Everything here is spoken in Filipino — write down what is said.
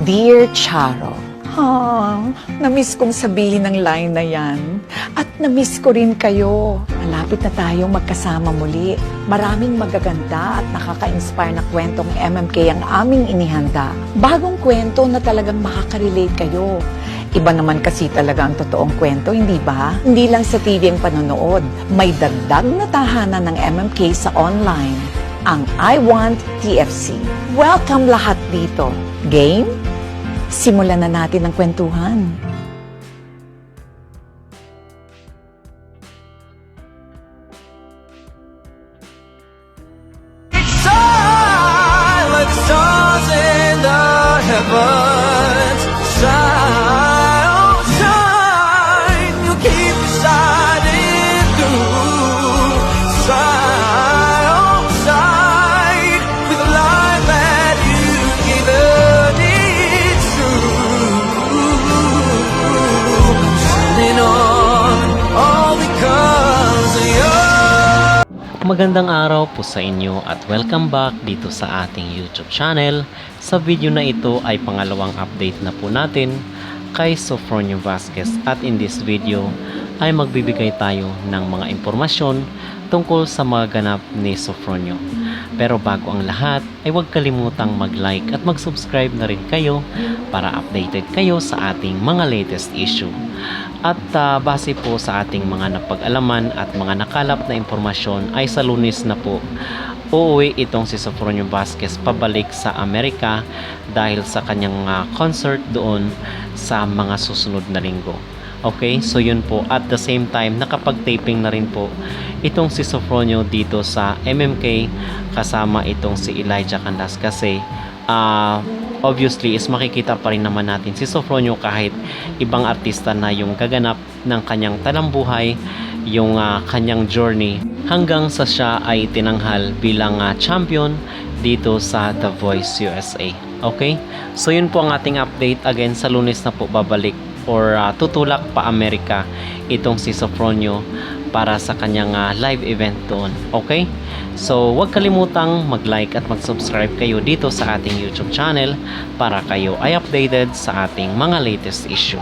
Dear Charo, namiss kong sabihin ng line na yan. At namiss ko rin kayo. Malapit na tayong magkasama muli. Maraming magaganda at nakaka-inspire na kwentong MMK ang aming inihanda. Bagong kwento na talagang makaka-relate kayo. Iba naman kasi talaga ang totoong kwento, hindi ba? Hindi lang sa TV ang panonood. May dagdag na tahanan ng MMK sa online. Ang I Want TFC. Welcome lahat dito. Game? Simulan na natin ang kwentuhan. Shine like the stars in the heavens. Shine, oh shine, you keep shining through. Shine, oh shine, with the light that you've given it's true. Shining on, all because of you. Magandang araw po sa inyo at welcome back dito sa ating YouTube channel. Sa video na ito ay pangalawang update na po natin kay Sofronio Vazquez at in this video ay magbibigay tayo ng mga impormasyon tungkol sa mga ganap ni Sofronio. Pero bago ang lahat ay huwag kalimutang mag-like at mag-subscribe na rin kayo para updated kayo sa ating mga latest issue. At base po sa ating mga napag-alaman at mga nakalap na impormasyon ay sa Lunes na po uuwi itong si Sofronio Vazquez pabalik sa Amerika dahil sa kanyang concert doon sa mga susunod na linggo. Okay, so yun po. At the same time, nakapag-taping na rin po itong si Sofronio dito sa MMK kasama itong si Elijah Canlas kasi obviously is makikita pa rin naman natin si Sofronio kahit ibang artista na yung gaganap ng kanyang talambuhay, yung kanyang journey hanggang sa siya ay tinanghal bilang champion dito sa The Voice USA. Okay? So yun po ang ating update. Again, sa Lunes na po babalik or tutulak pa Amerika itong si Sofronio para sa kanyang live event doon. Okay? So, huwag kalimutang mag-like at mag-subscribe kayo dito sa ating YouTube channel para kayo ay updated sa ating mga latest issue.